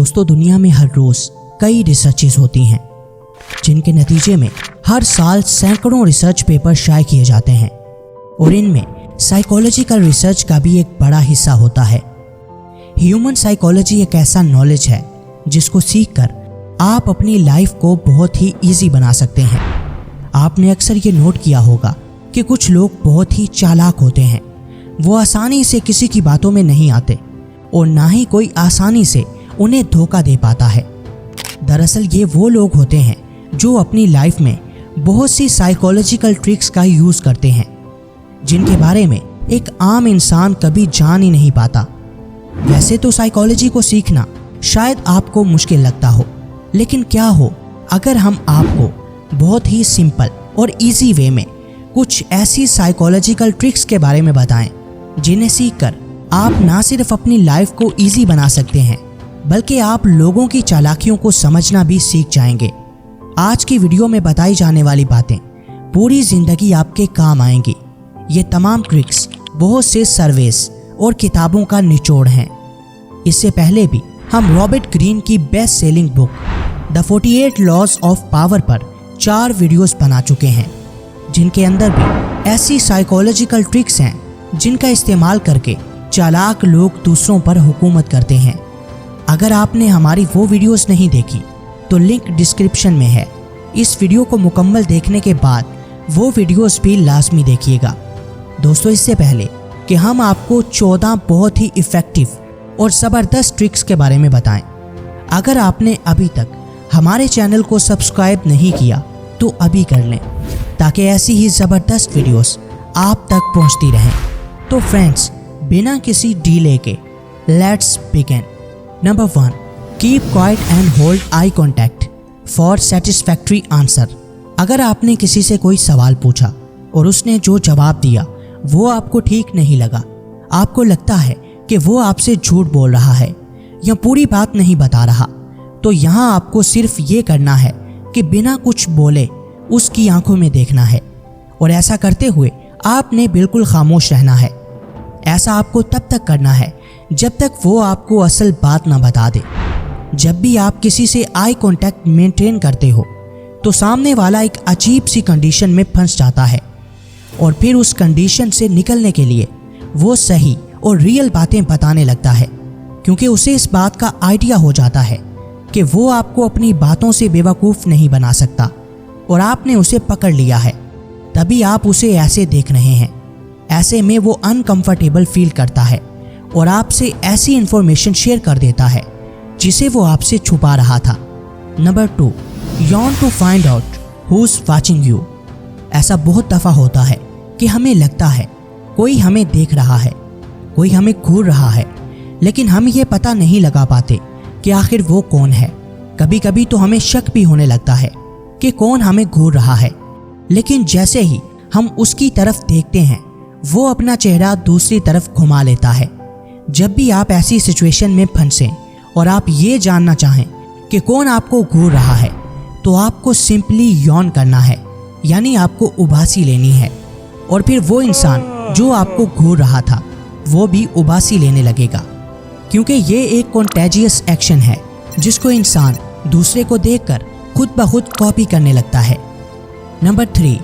दोस्तों दुनिया में हर रोज कई रिसर्चेस होती हैं जिनके नतीजे में हर साल सैकड़ों रिसर्च पेपर शाये किए जाते हैं और इनमें साइकोलॉजिकल रिसर्च का भी एक बड़ा हिस्सा होता है। ह्यूमन साइकोलॉजी एक ऐसा नॉलेज है जिसको सीखकर आप अपनी लाइफ को बहुत ही इजी बना सकते हैं। आपने अक्सर ये नोट किया होगा कि कुछ लोग बहुत ही चालाक होते हैं। वो आसानी से किसी की बातों में नहीं आते और ना ही कोई आसानी से उन्हें धोखा दे पाता है। दरअसल ये वो लोग होते हैं जो अपनी लाइफ में बहुत सी साइकोलॉजिकल ट्रिक्स का यूज करते हैं जिनके बारे में एक आम इंसान कभी जान ही नहीं पाता। वैसे तो साइकोलॉजी को सीखना शायद आपको मुश्किल लगता हो, लेकिन क्या हो अगर हम आपको बहुत ही सिंपल और इजी वे में कुछ ऐसी साइकोलॉजिकल ट्रिक्स के बारे में बताएं जिन्हें सीखकर आप ना सिर्फ अपनी लाइफ को इजी बना सकते हैं बल्कि आप लोगों की चालाकियों को समझना भी सीख जाएंगे। आज की वीडियो में बताई जाने वाली बातें पूरी जिंदगी आपके काम आएंगी। ये तमाम ट्रिक्स बहुत से सर्वेस और किताबों का निचोड़ हैं। इससे पहले भी हम रॉबर्ट ग्रीन की best selling book the 48 laws of power पर 4 वीडियोस बना चुके हैं जिनके अंदर भी ऐसी साइकोलॉजिकल ट्रिक्स हैं जिनका इस्तेमाल करके चालाक लोग दूसरों पर हुकूमत करते हैं। अगर आपने हमारी वो वीडियोस नहीं देखी तो लिंक डिस्क्रिप्शन में है। इस वीडियो को मुकम्मल देखने के बाद वो वीडियोस भी लाजमी देखिएगा। दोस्तों इससे पहले कि हम आपको 14 बहुत ही इफ़ेक्टिव और ज़बरदस्त ट्रिक्स के बारे में बताएं, अगर आपने अभी तक हमारे चैनल को सब्सक्राइब नहीं किया तो अभी कर लें ताकि ऐसी ही ज़बरदस्त वीडियोस आप तक पहुंचती रहें। तो फ्रेंड्स बिना किसी डीले के let's begin. Number 1, keep quiet and hold eye contact for satisfactory answer. अगर आपने किसी से कोई सवाल पूछा और उसने जो जवाब दिया वो आपको ठीक नहीं लगा, आपको लगता है कि वो आपसे झूठ बोल रहा है या पूरी बात नहीं बता रहा, तो यहाँ आपको सिर्फ ये करना है कि बिना कुछ बोले उसकी आंखों में देखना है और ऐसा करते हुए आपने बिल्कुल खामोश रहना है। ऐसा आपको तब तक करना है जब तक वो आपको असल बात ना बता दे। जब भी आप किसी से आई कांटेक्ट मेंटेन करते हो तो सामने वाला एक अजीब सी कंडीशन में फंस जाता है और फिर उस कंडीशन से निकलने के लिए वो सही और रियल बातें बताने लगता है, क्योंकि उसे इस बात का आइडिया हो जाता है कि वो आपको अपनी बातों से बेवकूफ़ नहीं बना सकता और आपने उसे पकड़ लिया है, तभी आप उसे ऐसे देख रहे हैं। ऐसे में वो अनकंफर्टेबल फील करता है और आपसे ऐसी इंफॉर्मेशन शेयर कर देता है जिसे वो आपसे छुपा रहा था। Number 2, yawn to find out who is watching you. ऐसा बहुत दफ़ा होता है कि हमें लगता है कोई हमें देख रहा है, कोई हमें घूर रहा है, लेकिन हम ये पता नहीं लगा पाते कि आखिर वो कौन है। कभी कभी तो हमें शक भी होने लगता है कि कौन हमें घूर रहा है, लेकिन जैसे ही हम उसकी तरफ देखते हैं वो अपना चेहरा दूसरी तरफ घुमा लेता है। जब भी आप ऐसी सिचुएशन में फंसें और आप ये जानना चाहें कि कौन आपको घूर रहा है तो आपको सिंपली यॉन करना है, यानी आपको उबासी लेनी है और फिर वो इंसान जो आपको घूर रहा था वो भी उबासी लेने लगेगा, क्योंकि ये एक कॉन्टेजियस एक्शन है जिसको इंसान दूसरे को देखकर खुद ब खुद कॉपी करने लगता है। Number 3,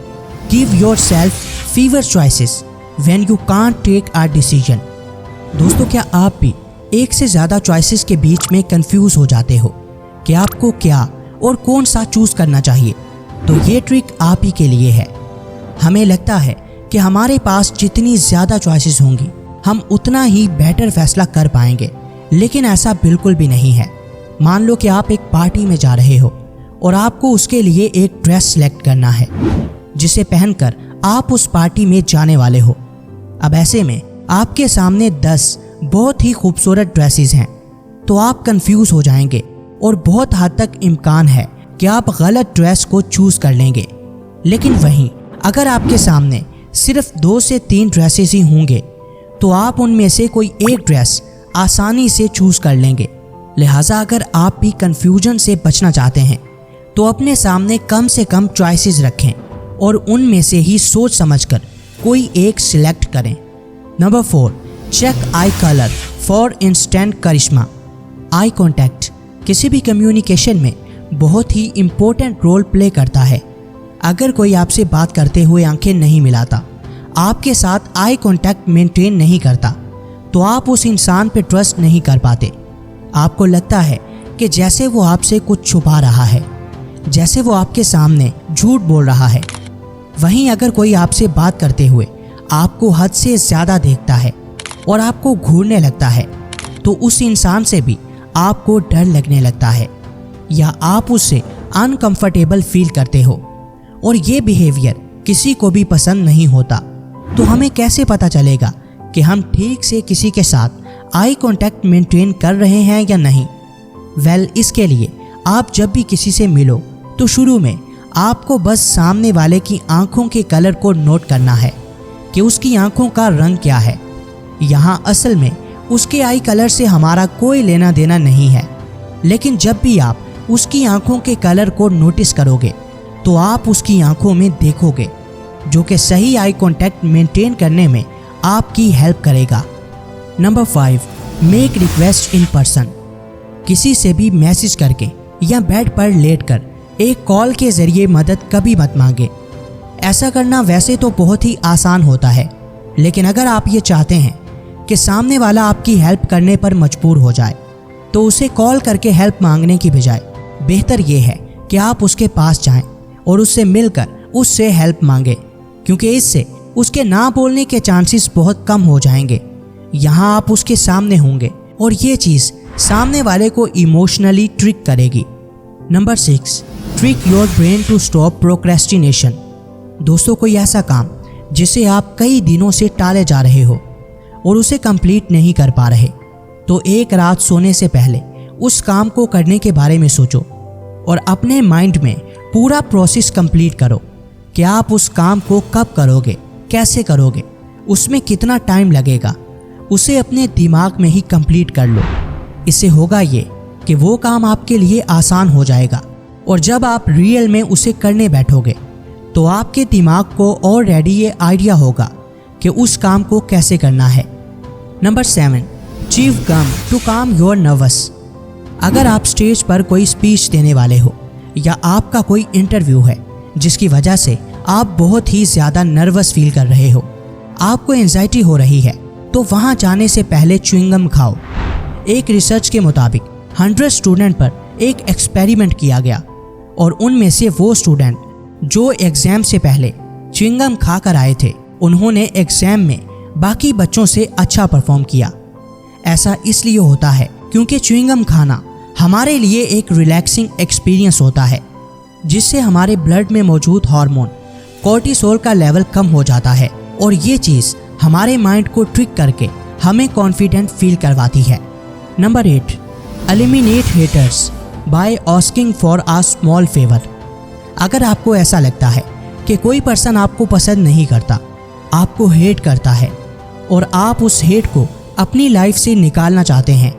give yourself fewer choices when you can't take a decision. दोस्तों क्या आप भी एक से ज़्यादा चॉइसेस के बीच में कंफ्यूज हो जाते हो कि आपको क्या और कौन सा चूज़ करना चाहिए? तो ये ट्रिक आप ही के लिए है। हमें लगता है कि हमारे पास जितनी ज़्यादा चॉइसेस होंगी हम उतना ही बेटर फैसला कर पाएंगे, लेकिन ऐसा बिल्कुल भी नहीं है। मान लो कि आप एक पार्टी में जा रहे हो और आपको उसके लिए एक ड्रेस सेलेक्ट करना है जिसे पहनकर आप उस पार्टी में जाने वाले हो। अब ऐसे में आपके सामने 10 बहुत ही खूबसूरत ड्रेसेस हैं, तो आप कंफ्यूज हो जाएंगे और बहुत हद तक इम्कान है कि आप गलत ड्रेस को चूज़ कर लेंगे। लेकिन वहीं अगर आपके सामने सिर्फ 2 से 3 ड्रेसेस ही होंगे तो आप उनमें से कोई एक ड्रेस आसानी से चूज़ कर लेंगे। लिहाजा अगर आप भी कंफ्यूजन से बचना चाहते हैं तो अपने सामने कम से कम चॉइसेस रखें और उनमें से ही सोच समझकर कोई एक सिलेक्ट करें। Number 4, check eye colour for instant charisma. Eye contact किसी भी कम्युनिकेशन में बहुत ही इम्पोर्टेंट रोल प्ले करता है। अगर कोई आपसे बात करते हुए आंखें नहीं मिलाता, आपके साथ आई कांटेक्ट मेंटेन नहीं करता, तो आप उस इंसान पे ट्रस्ट नहीं कर पाते। आपको लगता है कि जैसे वो आपसे कुछ छुपा रहा है, जैसे वो आपके सामने झूठ बोल रहा है। वहीं अगर कोई आपसे बात करते हुए आपको हद से ज़्यादा देखता है और आपको घूरने लगता है, तो उस इंसान से भी आपको डर लगने लगता है या आप उससे अनकंफर्टेबल फील करते हो और ये बिहेवियर किसी को भी पसंद नहीं होता। तो हमें कैसे पता चलेगा कि हम ठीक से किसी के साथ आई कांटेक्ट मेंटेन कर रहे हैं या नहीं? इसके लिए आप जब भी किसी से मिलो तो शुरू में आपको बस सामने वाले की आंखों के कलर को नोट करना है कि उसकी आंखों का रंग क्या है। यहाँ असल में उसके आई कलर से हमारा कोई लेना देना नहीं है, लेकिन जब भी आप उसकी आंखों के कलर को नोटिस करोगे तो आप उसकी आंखों में देखोगे, जो कि सही आई कांटेक्ट मेंटेन करने में आपकी हेल्प करेगा। Number 5, make request in person. किसी से भी मैसेज करके या बेड पर लेटकर एक कॉल के जरिए मदद कभी मत मांगे। ऐसा करना वैसे तो बहुत ही आसान होता है, लेकिन अगर आप ये चाहते हैं कि सामने वाला आपकी हेल्प करने पर मजबूर हो जाए, तो उसे कॉल करके हेल्प मांगने की बजाय बेहतर ये है कि आप उसके पास जाएं और उससे मिलकर उससे हेल्प मांगे, क्योंकि इससे उसके ना बोलने के चांसेस बहुत कम हो जाएंगे। यहाँ आप उसके सामने होंगे और ये चीज़ सामने वाले को इमोशनली ट्रिक करेगी। Number 6, trick your brain to stop procrastination. दोस्तों, कोई ऐसा काम जिसे आप कई दिनों से टाले जा रहे हो और उसे कंप्लीट नहीं कर पा रहे, तो एक रात सोने से पहले उस काम को करने के बारे में सोचो और अपने माइंड में पूरा प्रोसेस कंप्लीट करो कि आप उस काम को कब करोगे, कैसे करोगे, उसमें कितना टाइम लगेगा। उसे अपने दिमाग में ही कंप्लीट कर लो। इससे होगा ये कि वो काम आपके लिए आसान हो जाएगा और जब आप रियल में उसे करने बैठोगे तो आपके दिमाग को ऑलरेडी ये आइडिया होगा कि उस काम को कैसे करना है। Number 7, chew gum to calm your nerves. अगर आप स्टेज पर कोई स्पीच देने वाले हो या आपका कोई इंटरव्यू है जिसकी वजह से आप बहुत ही ज़्यादा नर्वस फील कर रहे हो, आपको एंजाइटी हो रही है, तो वहाँ जाने से पहले च्युइंगम खाओ। एक रिसर्च के मुताबिक 100 स्टूडेंट पर एक एक्सपेरिमेंट किया गया और उनमें से वो स्टूडेंट जो एग्ज़ाम से पहले च्युइंगम खा कर आए थे, उन्होंने एग्ज़ाम में बाकी बच्चों से अच्छा परफॉर्म किया। ऐसा इसलिए होता है क्योंकि च्युइंगम खाना हमारे लिए एक रिलैक्सिंग एक्सपीरियंस होता है, जिससे हमारे ब्लड में मौजूद हार्मोन कोर्टिसोल का लेवल कम हो जाता है और ये चीज़ हमारे माइंड को ट्रिक करके हमें कॉन्फिडेंट फील करवाती है। Number 8, eliminate haters by asking for a small favour. अगर आपको ऐसा लगता है कि कोई पर्सन आपको पसंद नहीं करता, आपको हेट करता है और आप उस हेट को अपनी लाइफ से निकालना चाहते हैं,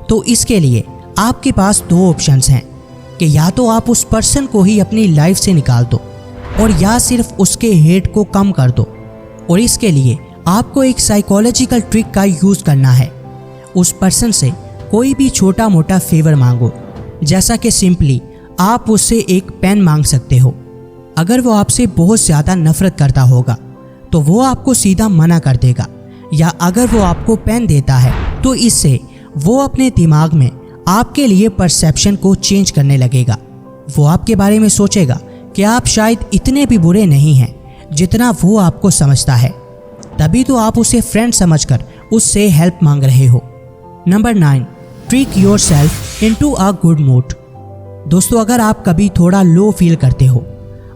तो इसके लिए आपके पास 2 ऑप्शंस हैं कि या तो आप उस पर्सन को ही अपनी लाइफ से निकाल दो और या सिर्फ उसके हेट को कम कर दो। और इसके लिए आपको एक साइकोलॉजिकल ट्रिक का यूज़ करना है। उस पर्सन से कोई भी छोटा मोटा फेवर मांगो, जैसा कि सिंपली आप उससे एक पेन मांग सकते हो। अगर वो आपसे बहुत ज़्यादा नफरत करता होगा तो वो आपको सीधा मना कर देगा, या अगर वो आपको पेन देता है तो इससे वो अपने दिमाग में आपके लिए परसेप्शन को चेंज करने लगेगा। वो आपके बारे में सोचेगा कि आप शायद इतने भी बुरे नहीं हैं जितना वो आपको समझता है, तभी तो आप उसे फ्रेंड समझकर उससे हेल्प मांग रहे हो। Number 9, trick your self into a good mood. दोस्तों, अगर आप कभी थोड़ा लो फील करते हो,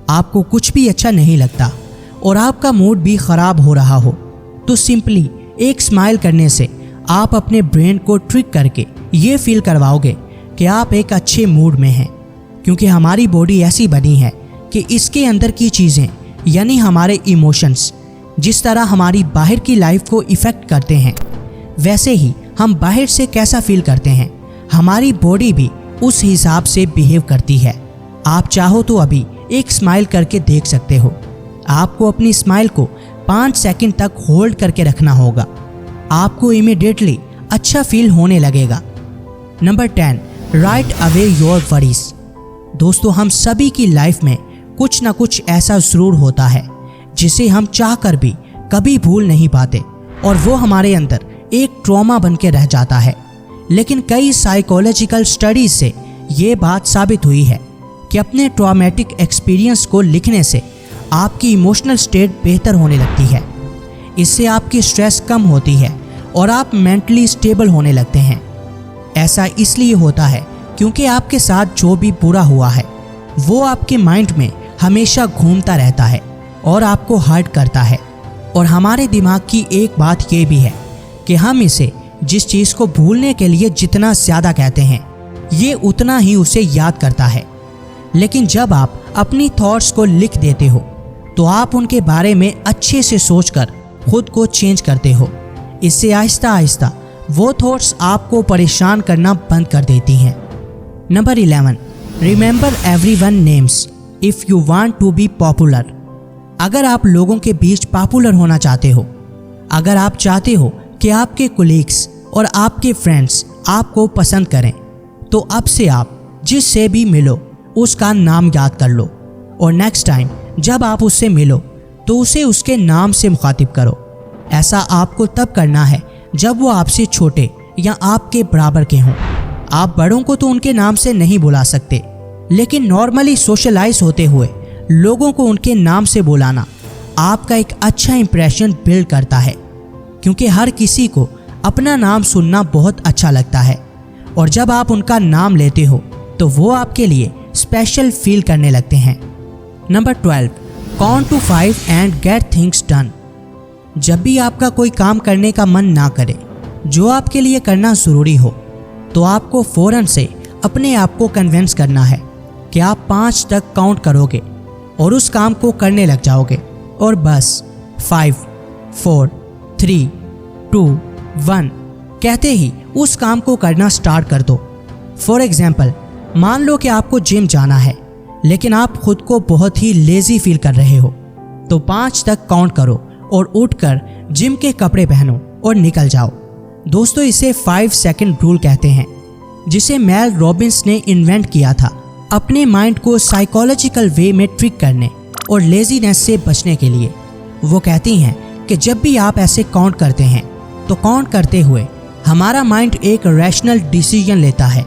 आपको कुछ भी अच्छा नहीं लगता और आपका मूड भी ख़राब हो रहा हो, तो सिंपली एक स्माइल करने से आप अपने ब्रेन को ट्रिक करके ये फील करवाओगे कि आप एक अच्छे मूड में हैं, क्योंकि हमारी बॉडी ऐसी बनी है कि इसके अंदर की चीज़ें यानी हमारे इमोशंस जिस तरह हमारी बाहर की लाइफ को इफ़ेक्ट करते हैं, वैसे ही हम बाहर से कैसा फील करते हैं, हमारी बॉडी भी उस हिसाब से बिहेव करती है। आप चाहो तो अभी एक स्माइल करके देख सकते हो। आपको अपनी स्माइल को 5 सेकंड तक होल्ड करके रखना होगा। आपको इमीडिएटली अच्छा फील होने लगेगा। Number 10, right away your worries. दोस्तों, हम सभी की लाइफ में कुछ ना कुछ ऐसा जरूर होता है जिसे हम चाहकर भी कभी भूल नहीं पाते और वो हमारे अंदर एक ट्रॉमा बन के रह जाता है। लेकिन कई साइकोलॉजिकल स्टडीज से ये बात साबित हुई है कि अपने ट्रॉमेटिक एक्सपीरियंस को लिखने से आपकी इमोशनल स्टेट बेहतर होने लगती है। इससे आपकी स्ट्रेस कम होती है और आप मेंटली स्टेबल होने लगते हैं। ऐसा इसलिए होता है क्योंकि आपके साथ जो भी बुरा हुआ है वो आपके माइंड में हमेशा घूमता रहता है और आपको हर्ट करता है। और हमारे दिमाग की एक बात ये भी है कि हम इसे जिस चीज़ को भूलने के लिए जितना ज़्यादा कहते हैं ये उतना ही उसे याद करता है। लेकिन जब आप अपनी थॉट्स को लिख देते हो तो आप उनके बारे में अच्छे से सोचकर खुद को चेंज करते हो। इससे आहिस्ता आहिस्ता वो थॉट्स आपको परेशान करना बंद कर देती हैं। Number 11, remember everyone names if you want to be popular. अगर आप लोगों के बीच पॉपुलर होना चाहते हो, अगर आप चाहते हो कि आपके कोलीग्स और आपके फ्रेंड्स आपको पसंद करें, तो अब से आप जिससे भी मिलो उसका नाम याद कर लो और नेक्स्ट टाइम जब आप उससे मिलो तो उसे उसके नाम से मुखातिब करो। ऐसा आपको तब करना है जब वो आपसे छोटे या आपके बराबर के हों। आप बड़ों को तो उनके नाम से नहीं बुला सकते, लेकिन नॉर्मली सोशलाइज होते हुए लोगों को उनके नाम से बुलाना आपका एक अच्छा इंप्रेशन बिल्ड करता है, क्योंकि हर किसी को अपना नाम सुनना बहुत अच्छा लगता है और जब आप उनका नाम लेते हो तो वो आपके लिए स्पेशल फील करने लगते हैं। Number 12, count to 5 and get things done. जब भी आपका कोई काम करने का मन ना करे जो आपके लिए करना ज़रूरी हो, तो आपको फ़ौरन से अपने आप को कन्विंस करना है कि आप 5 तक काउंट करोगे और उस काम को करने लग जाओगे और बस 5, 4, 3, 2, 1 कहते ही उस काम को करना स्टार्ट कर दो। फॉर एग्जाम्पल, मान लो कि आपको जिम जाना है लेकिन आप खुद को बहुत ही लेज़ी फील कर रहे हो, तो 5 तक काउंट करो और उठकर जिम के कपड़े पहनो और निकल जाओ। दोस्तों, इसे 5 सेकंड रूल कहते हैं, जिसे मेल रॉबिन्स ने इन्वेंट किया था अपने माइंड को साइकोलॉजिकल वे में ट्रिक करने और लेजीनेस से बचने के लिए। वो कहती हैं कि जब भी आप ऐसे काउंट करते हैं तो काउंट करते हुए हमारा माइंड एक रैशनल डिसीजन लेता है,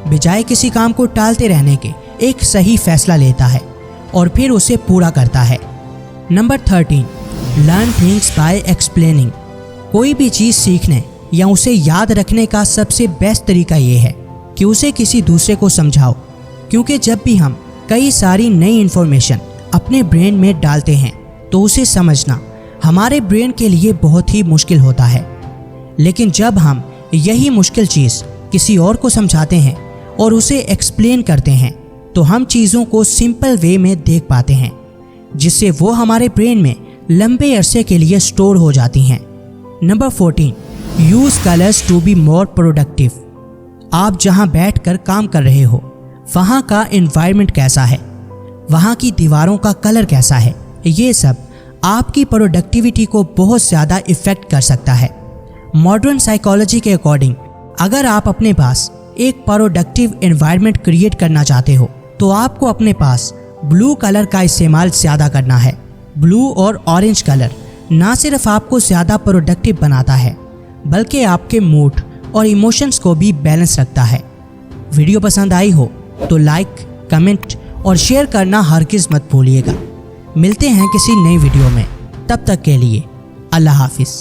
बजाय किसी काम को टालते रहने के एक सही फैसला लेता है और फिर उसे पूरा करता है। Number 13, learn things by explaining. कोई भी चीज़ सीखने या उसे याद रखने का सबसे बेस्ट तरीका ये है कि उसे किसी दूसरे को समझाओ, क्योंकि जब भी हम कई सारी नई इन्फॉर्मेशन अपने ब्रेन में डालते हैं तो उसे समझना हमारे ब्रेन के लिए बहुत ही मुश्किल होता है। लेकिन जब हम यही मुश्किल चीज़ किसी और को समझाते हैं और उसे एक्सप्लेन करते हैं तो हम चीज़ों को सिंपल वे में देख पाते हैं, जिससे वो हमारे ब्रेन में लंबे अरसे के लिए स्टोर हो जाती हैं। Number 14, use colours to be more productive. आप जहां बैठकर काम कर रहे हो वहां का एनवायरनमेंट कैसा है, वहां की दीवारों का कलर कैसा है, ये सब आपकी प्रोडक्टिविटी को बहुत ज़्यादा इफ़ेक्ट कर सकता है। मॉडर्न साइकोलॉजी के अकॉर्डिंग अगर आप अपने पास एक प्रोडक्टिव एनवायरनमेंट क्रिएट करना चाहते हो तो आपको अपने पास ब्लू कलर का इस्तेमाल ज़्यादा करना है। ब्लू और ऑरेंज कलर ना सिर्फ आपको ज़्यादा प्रोडक्टिव बनाता है बल्कि आपके मूड और इमोशंस को भी बैलेंस रखता है। वीडियो पसंद आई हो तो लाइक, कमेंट और शेयर करना हरगिज़ मत भूलिएगा। मिलते हैं किसी नई वीडियो में, तब तक के लिए अल्लाह हाफिज़।